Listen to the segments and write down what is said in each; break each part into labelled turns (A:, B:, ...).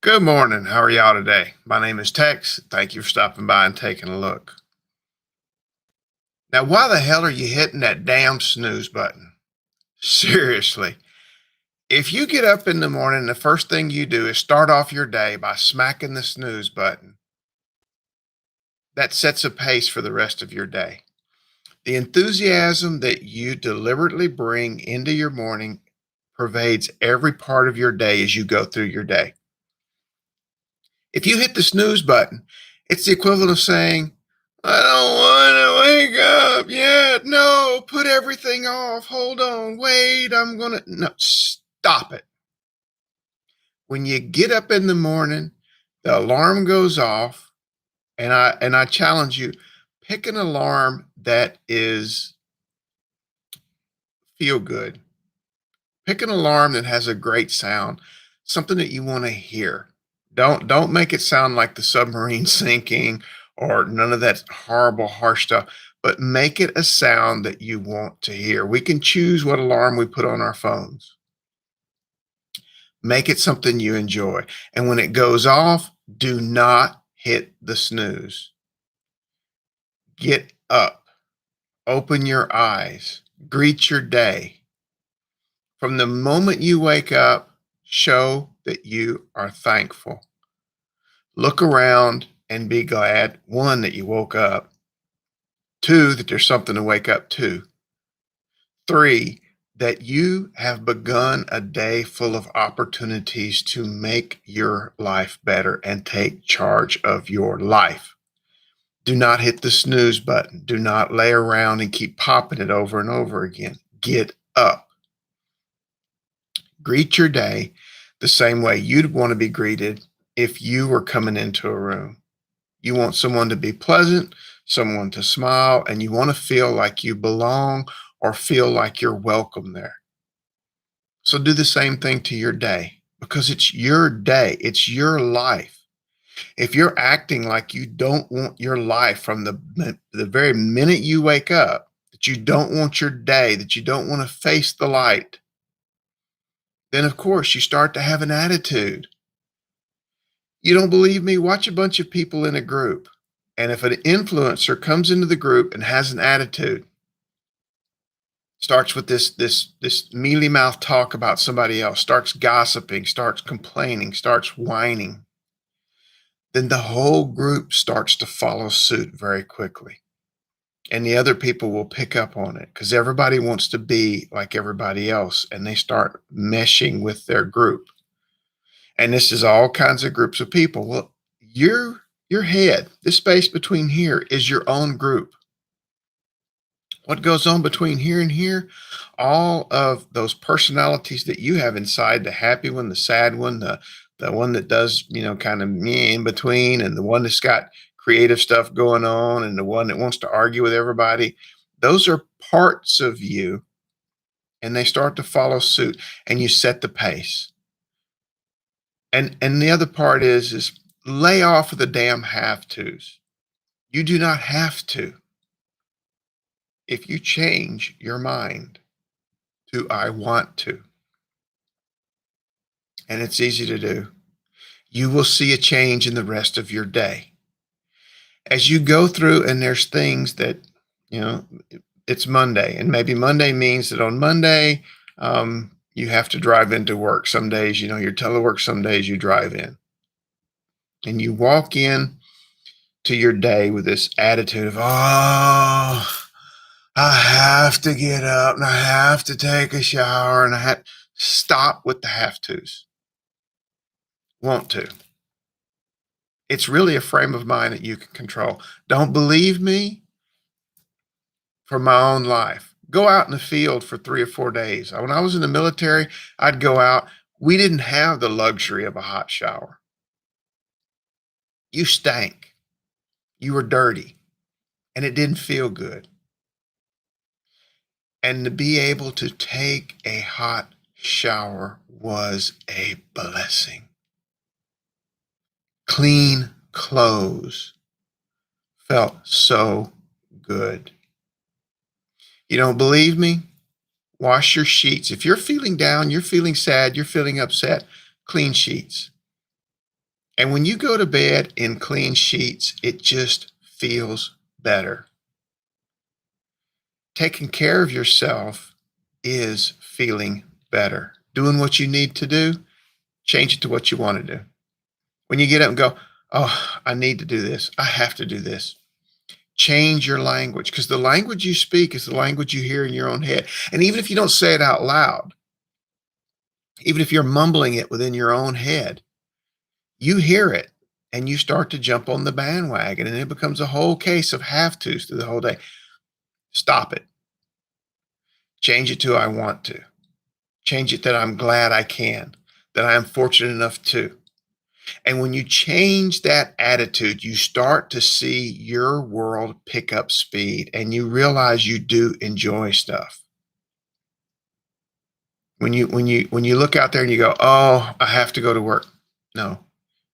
A: Good morning. How are y'all today? My name is Tex. Thank you for stopping by and taking a look. Now, why the hell are you hitting that damn snooze button? Seriously. If you get up in the morning, the first thing you do is start off your day by smacking the snooze button. That sets a pace for the rest of your day. The enthusiasm that you deliberately bring into your morning pervades every part of your day as you go through your day. If you hit the snooze button, it's the equivalent of saying, I don't want to wake up yet. No, put everything off. Hold on. Wait, no, stop it. When you get up in the morning, the alarm goes off, and I challenge you, pick an alarm that is feel good. Pick an alarm that has a great sound, something that you want to hear. Don't make it sound like the submarine sinking or none of that horrible harsh stuff, but make it a sound that you want to hear. We can choose what alarm we put on our phones. Make it something you enjoy. And when it goes off, do not hit the snooze. Get up, open your eyes, greet your day. From the moment you wake up, show that you are thankful. Look around and be glad, one, that you woke up, two, that there's something to wake up to, three, that you have begun a day full of opportunities to make your life better and take charge of your life. Do not hit the snooze button. Do not lay around and keep popping it over and over again. Get up. Greet your day the same way you'd want to be greeted if you were coming into a room. You want someone to be pleasant, someone to smile, and you want to feel like you belong or feel like you're welcome there. So do the same thing to your day because it's your day, it's your life. If you're acting like you don't want your life from the very minute you wake up, that you don't want your day, that you don't want to face the light, then of course you start to have an attitude. You don't believe me? Watch a bunch of people in a group. And if an influencer comes into the group and has an attitude, starts with this mealy mouth talk about somebody else, starts gossiping, starts complaining, starts whining, then the whole group starts to follow suit very quickly. And the other people will pick up on it because everybody wants to be like everybody else, and they start meshing with their group. And this is all kinds of groups of people. Well, your head, this space between here is your own group. What goes on between here and here? All of those personalities that you have inside, the happy one, the sad one, the one that does, kind of me in between, and the one that's got creative stuff going on, and the one that wants to argue with everybody. Those are parts of you, and they start to follow suit, and you set the pace. And the other part is lay off of the damn have tos. You do not have to. If you change your mind to I want to, and it's easy to do, you will see a change in the rest of your day. As you go through, and there's things that, you know, it's Monday, and maybe Monday means that on Monday, you have to drive into work. Some days, you're telework, some days you drive in. And you walk in to your day with this attitude of, oh, I have to get up and I have to take a shower and I have stop with the have tos. Want to. It's really a frame of mind that you can control. Don't believe me? From my own life. Go out in the field for 3 or 4 days. When I was in the military, I'd go out. We didn't have the luxury of a hot shower. You stank. You were dirty. And it didn't feel good. And to be able to take a hot shower was a blessing. Clean clothes felt so good. You don't believe me? Wash your sheets. If you're feeling down, you're feeling sad, you're feeling upset, clean sheets. And when you go to bed in clean sheets, it just feels better. Taking care of yourself is feeling better. Doing what you need to do, change it to what you want to do. When you get up and go, oh, I need to do this. I have to do this. Change your language, because the language you speak is the language you hear in your own head. And even if you don't say it out loud, even if you're mumbling it within your own head, you hear it and you start to jump on the bandwagon, and it becomes a whole case of have tos through the whole day. Stop it. Change it to I want to. Change it that I'm glad I can, that I am fortunate enough to. And when you change that attitude, you start to see your world pick up speed, and you realize you do enjoy stuff. When you look out there and you go, oh, I have to go to work. No,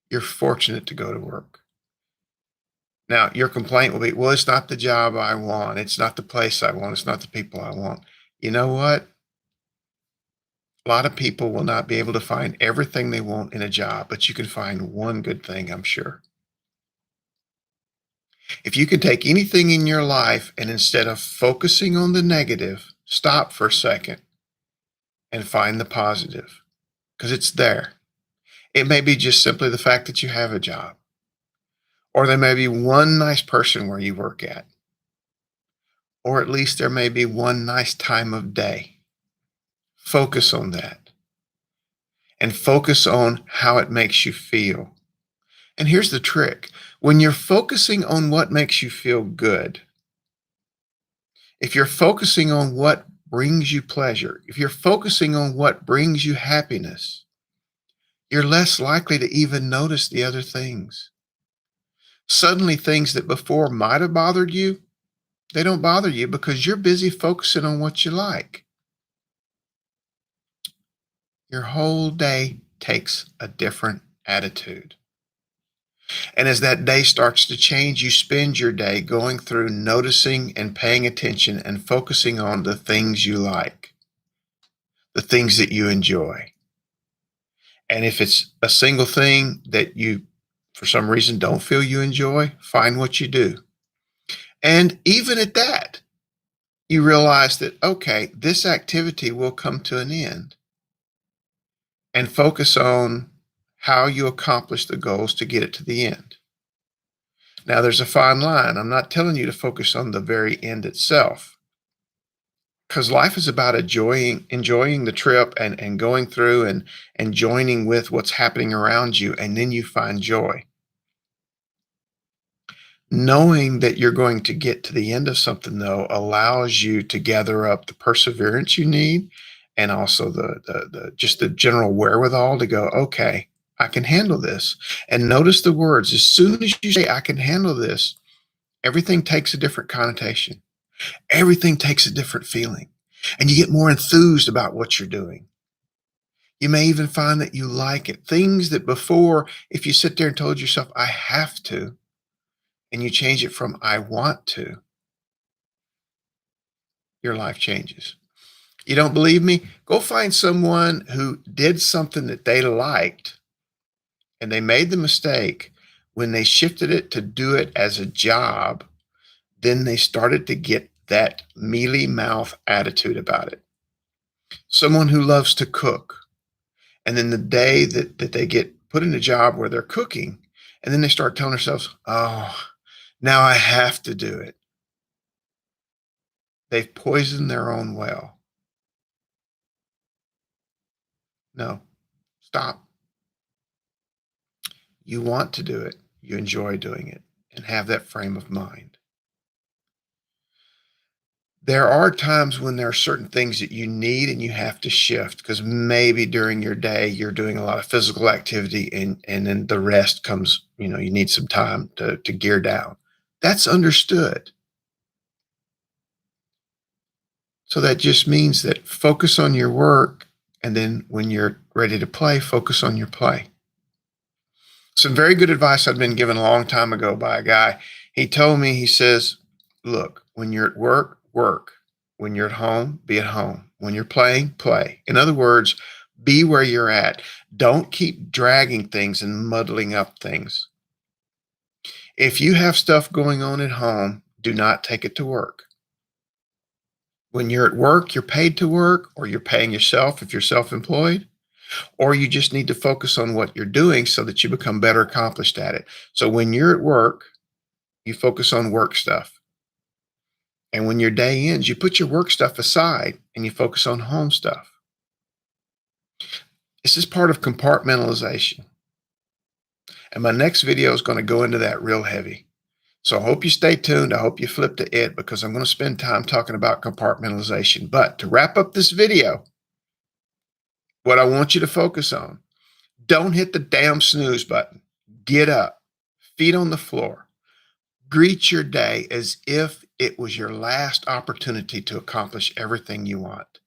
A: you're fortunate to go to work. Now, your complaint will be, well, it's not the job I want. It's not the place I want. It's not the people I want. You know what? A lot of people will not be able to find everything they want in a job, but you can find one good thing, I'm sure. If you can take anything in your life and instead of focusing on the negative, stop for a second and find the positive, because it's there. It may be just simply the fact that you have a job, or there may be one nice person where you work at, or at least there may be one nice time of day. Focus on that and focus on how it makes you feel. And here's the trick. When you're focusing on what makes you feel good, if you're focusing on what brings you pleasure, if you're focusing on what brings you happiness, you're less likely to even notice the other things. Suddenly, things that before might have bothered you, they don't bother you because you're busy focusing on what you like. Your whole day takes a different attitude. And as that day starts to change, you spend your day going through noticing and paying attention and focusing on the things you like, the things that you enjoy. And if it's a single thing that you, for some reason, don't feel you enjoy, find what you do. And even at that, you realize that, okay, this activity will come to an end, and focus on how you accomplish the goals to get it to the end. Now, there's a fine line. I'm not telling you to focus on the very end itself, because life is about enjoying the trip and going through and joining with what's happening around you, and then you find joy. Knowing that you're going to get to the end of something, though, allows you to gather up the perseverance you need, and also the just the general wherewithal to go, okay, I can handle this. And notice the words. As soon as you say, I can handle this, everything takes a different connotation. Everything takes a different feeling. And you get more enthused about what you're doing. You may even find that you like it. Things that before, if you sit there and told yourself, I have to, and you change it from I want to, your life changes. You don't believe me? Go find someone who did something that they liked, and they made the mistake when they shifted it to do it as a job. Then they started to get that mealy mouth attitude about it. Someone who loves to cook, and then the day that they get put in a job where they're cooking, and then they start telling themselves, oh, now I have to do it. They've poisoned their own well. No, stop. You want to do it. You enjoy doing it, and have that frame of mind. There are times when there are certain things that you need and you have to shift, because maybe during your day you're doing a lot of physical activity, and then the rest comes, you need some time to gear down. That's understood. So that just means that focus on your work, and then when you're ready to play, focus on your play. Some very good advice I'd been given a long time ago by a guy. He told me, he says, look, when you're at work, work. When you're at home, be at home. When you're playing, play. In other words, Be where you're at. Don't keep dragging things and muddling up things. If you have stuff going on at home, do not take it to work. When you're at work, you're paid to work, or you're paying yourself if you're self-employed, or you just need to focus on what you're doing so that you become better accomplished at it. So when you're at work, you focus on work stuff. And when your day ends, you put your work stuff aside and you focus on home stuff. This is part of compartmentalization. And my next video is going to go into that real heavy. So I hope you stay tuned. I hope you flip to it because I'm going to spend time talking about compartmentalization. But to wrap up this video, what I want you to focus on, don't hit the damn snooze button. Get up, feet on the floor. Greet your day as if it was your last opportunity to accomplish everything you want.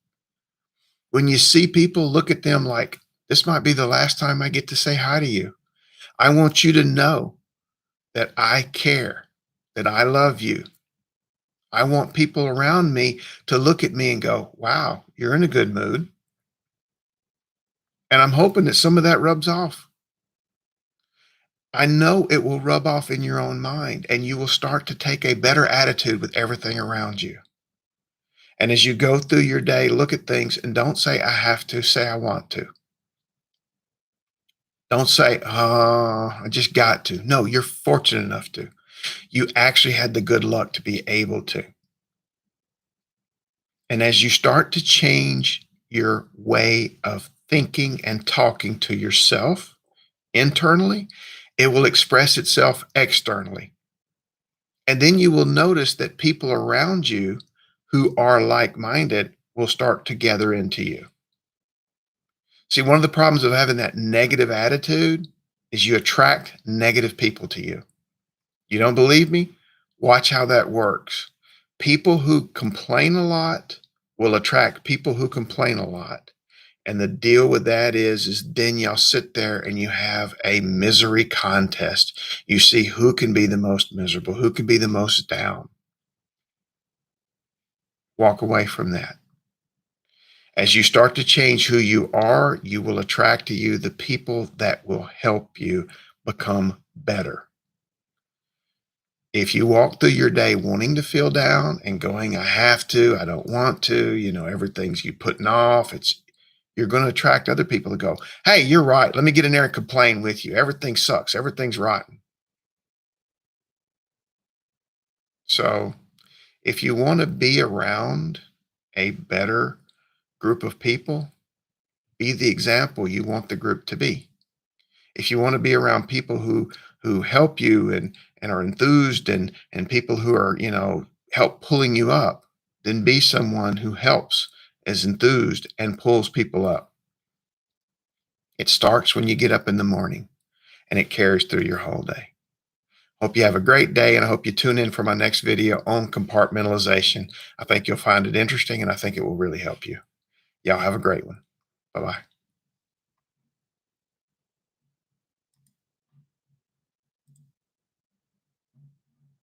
A: When you see people, look at them like, this might be the last time I get to say hi to you. I want you to know that I care, that I love you. I want people around me to look at me and go, wow, you're in a good mood. And I'm hoping that some of that rubs off. I know it will rub off in your own mind, and you will start to take a better attitude with everything around you. And as you go through your day, look at things and don't say, I have to, say, I want to. Don't say, oh, I just got to. No, you're fortunate enough to. You actually had the good luck to be able to. And as you start to change your way of thinking and talking to yourself internally, it will express itself externally. And then you will notice that people around you who are like-minded will start to gather into you. See, one of the problems of having that negative attitude is you attract negative people to you. You don't believe me? Watch how that works. People who complain a lot will attract people who complain a lot. And the deal with that is then y'all sit there and you have a misery contest. You see who can be the most miserable, who can be the most down. Walk away from that. As you start to change who you are, you will attract to you the people that will help you become better. If you walk through your day wanting to feel down and going, I have to, I don't want to, everything's you putting off, you're going to attract other people to go, hey, you're right. Let me get in there and complain with you. Everything sucks. Everything's rotten. So if you want to be around a better group of people, be the example you want the group to be. If you want to be around people who help you and are enthused and people who are, help pulling you up, then be someone who helps, is enthused, and pulls people up. It starts when you get up in the morning and it carries through your whole day. Hope you have a great day, and I hope you tune in for my next video on compartmentalization. I think you'll find it interesting, and I think it will really help you. Y'all have a great one. Bye-bye.